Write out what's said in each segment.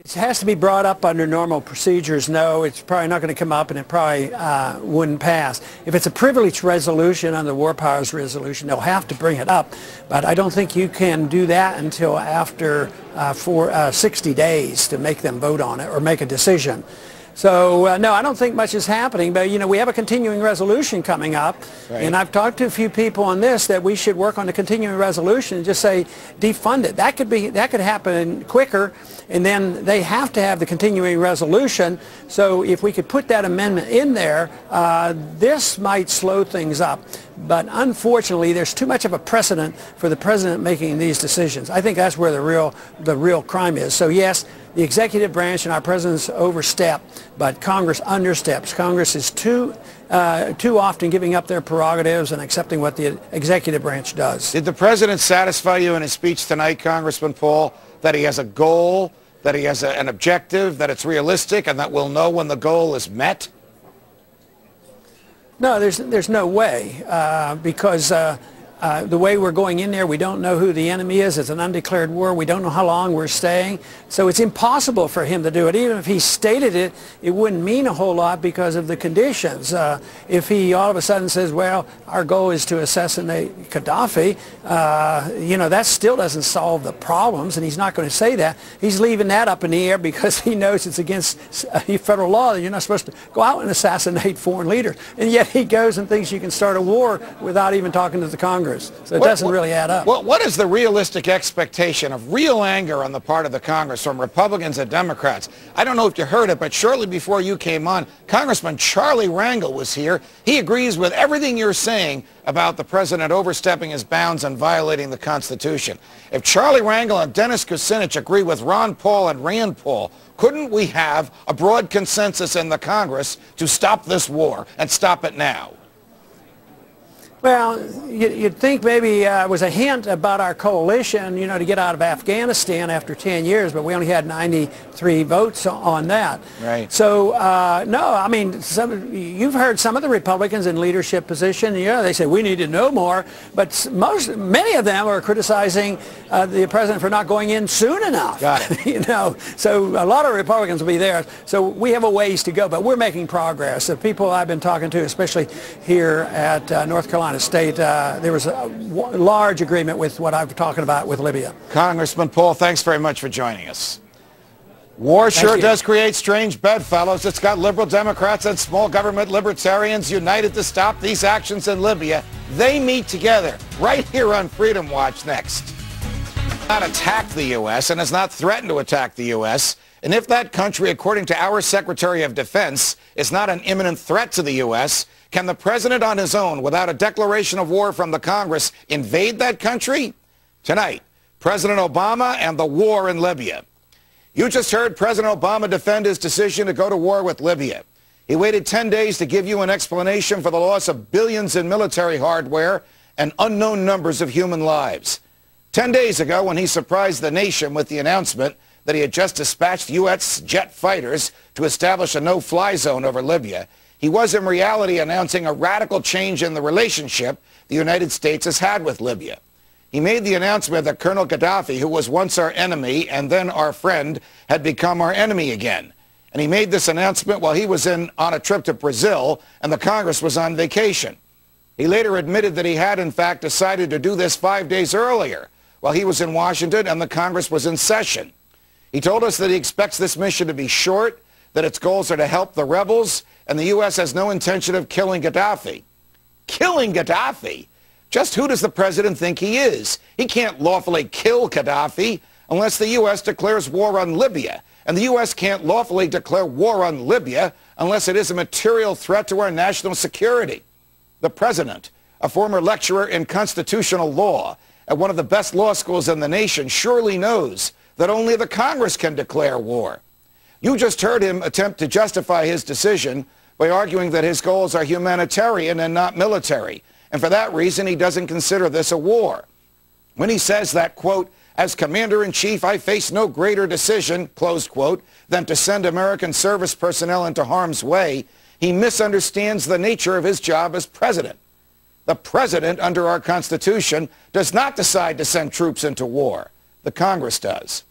It has to be brought up under normal procedures. No, it's probably not going to come up, and it probably wouldn't pass. If it's a privileged resolution under the War Powers Resolution, they'll have to bring it up. But I don't think you can do that until after 60 days to make them vote on it or make a decision. So, no, I don't think much is happening, but, you know, we have a continuing resolution coming up, right. And I've talked to a few people on this that we should work on the continuing resolution and just say defund it. That could happen quicker, and then they have to have the continuing resolution. So if we could put that amendment in there, this might slow things up. But unfortunately, there's too much of a precedent for the president making these decisions. I think that's where the real crime is. So yes, the executive branch and our presidents overstep, but Congress understeps. Congress is too often giving up their prerogatives and accepting what the executive branch does. Did the president satisfy you in his speech tonight, Congressman Paul, that he has a goal, that he has an objective, that it's realistic, and that we'll know when the goal is met? No, there's no way, because the way we're going in there, we don't know who the enemy is. It's an undeclared war. We don't know how long we're staying. So it's impossible for him to do it. Even if he stated it, it wouldn't mean a whole lot because of the conditions. If he all of a sudden says, well, our goal is to assassinate Gaddafi, you know, that still doesn't solve the problems, and he's not going to say that. He's leaving that up in the air because he knows it's against federal law that you're not supposed to go out and assassinate foreign leaders. And yet he goes and thinks you can start a war without even talking to the Congress. So it doesn't really add up. What is the realistic expectation of real anger on the part of the Congress from Republicans and Democrats? I don't know if you heard it, but shortly before you came on, Congressman Charlie Rangel was here. He agrees with everything you're saying about the president overstepping his bounds and violating the Constitution. If Charlie Rangel and Dennis Kucinich agree with Ron Paul and Rand Paul, couldn't we have a broad consensus in the Congress to stop this war and stop it now? Well, you'd think maybe it was a hint about our coalition, you know, to get out of Afghanistan after 10 years, but we only had 93 votes on that. Right. So, no, I mean, you've heard some of the Republicans in leadership position, you know, they say we need to know more, but many of them are criticizing the president for not going in soon enough. Got it. You know, so a lot of Republicans will be there. So we have a ways to go, but we're making progress. The people I've been talking to, especially here at North Carolina State, there was a large agreement with what I'm talking about with Libya. Congressman Paul, thanks very much for joining us. War sure does create strange bedfellows. It's got liberal Democrats and small government libertarians united to stop these actions in Libya. They meet together right here on Freedom Watch next. Not attacked the U.S. and has not threatened to attack the U.S. And if that country, according to our Secretary of Defense, is not an imminent threat to the U.S., can the president on his own, without a declaration of war from the Congress, invade that country? Tonight, President Obama and the war in Libya. You just heard President Obama defend his decision to go to war with Libya. He waited 10 days to give you an explanation for the loss of billions in military hardware and unknown numbers of human lives. 10 days ago, when he surprised the nation with the announcement that he had just dispatched U.S. jet fighters to establish a no-fly zone over Libya, he was in reality announcing a radical change in the relationship the United States has had with Libya. He made the announcement that Colonel Gaddafi, who was once our enemy and then our friend, had become our enemy again. And he made this announcement while he was on a trip to Brazil and the Congress was on vacation. He later admitted that he had, in fact, decided to do this 5 days earlier while he was in Washington and the Congress was in session. He told us that he expects this mission to be short, that its goals are to help the rebels, and the U.S. has no intention of killing Gaddafi. Killing Gaddafi? Just who does the president think he is? He can't lawfully kill Gaddafi unless the U.S. declares war on Libya. And the U.S. can't lawfully declare war on Libya unless it is a material threat to our national security. The president, a former lecturer in constitutional law at one of the best law schools in the nation, surely knows that only the Congress can declare war. You just heard him attempt to justify his decision by arguing that his goals are humanitarian and not military. And for that reason, he doesn't consider this a war. When he says that, quote, as commander-in-chief, I face no greater decision, close quote, than to send American service personnel into harm's way, he misunderstands the nature of his job as president. The president, under our Constitution, does not decide to send troops into war. The Congress does.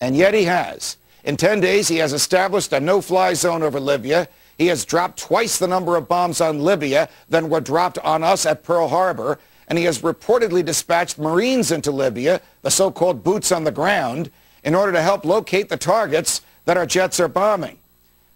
And yet he has. In 10 days, he has established a no-fly zone over Libya. He has dropped twice the number of bombs on Libya than were dropped on us at Pearl Harbor. And he has reportedly dispatched Marines into Libya, the so-called boots on the ground, in order to help locate the targets that our jets are bombing.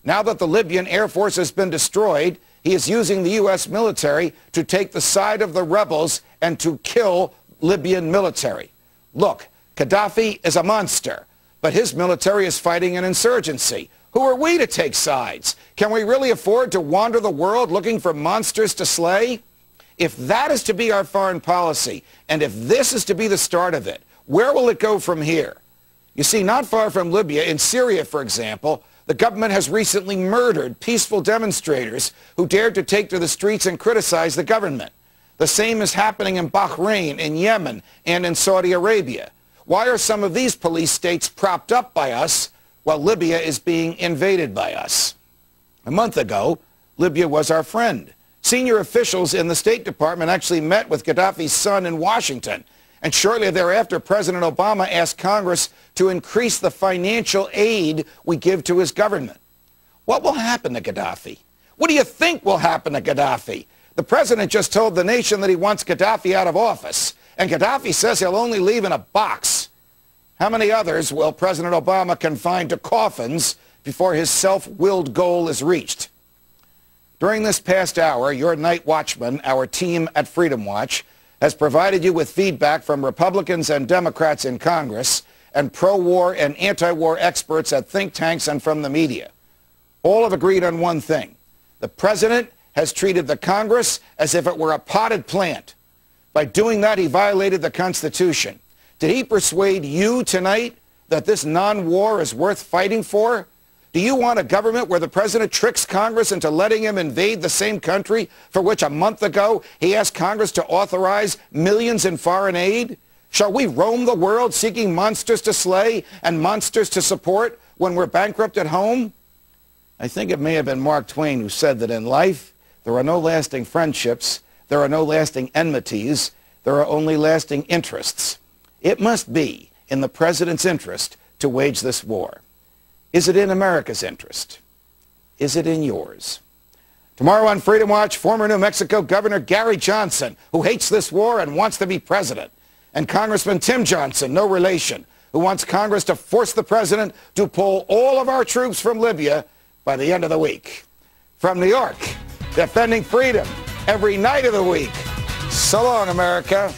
Now that the Libyan Air Force has been destroyed, he is using the U.S. military to take the side of the rebels and to kill Libyan military. Look, Gaddafi is a monster, but his military is fighting an insurgency. Who are we to take sides? Can we really afford to wander the world looking for monsters to slay? If that is to be our foreign policy, and if this is to be the start of it, where will it go from here? You see, not far from Libya, in Syria, for example, the government has recently murdered peaceful demonstrators who dared to take to the streets and criticize the government. The same is happening in Bahrain, in Yemen, and in Saudi Arabia. Why are some of these police states propped up by us while Libya is being invaded by us? A month ago, Libya was our friend. Senior officials in the State Department actually met with Gaddafi's son in Washington. And shortly thereafter, President Obama asked Congress to increase the financial aid we give to his government. What will happen to Gaddafi? What do you think will happen to Gaddafi? The president just told the nation that he wants Gaddafi out of office. And Gaddafi says he'll only leave in a box. How many others will President Obama confine to coffins before his self-willed goal is reached? During this past hour, your night watchman, our team at Freedom Watch, has provided you with feedback from Republicans and Democrats in Congress and pro-war and anti-war experts at think tanks and from the media. All have agreed on one thing. The president has treated the Congress as if it were a potted plant. By doing that, he violated the Constitution. Did he persuade you tonight that this non-war is worth fighting for? Do you want a government where the president tricks Congress into letting him invade the same country for which a month ago he asked Congress to authorize millions in foreign aid? Shall we roam the world seeking monsters to slay and monsters to support when we're bankrupt at home? I think it may have been Mark Twain who said that in life there are no lasting friendships, there are no lasting enmities, there are only lasting interests. It must be in the president's interest to wage this war. Is it in America's interest? Is it in yours? Tomorrow on Freedom Watch, former New Mexico Governor Gary Johnson, who hates this war and wants to be president, and Congressman Tim Johnson, no relation, who wants Congress to force the president to pull all of our troops from Libya by the end of the week. From New York, defending freedom every night of the week. So long, America.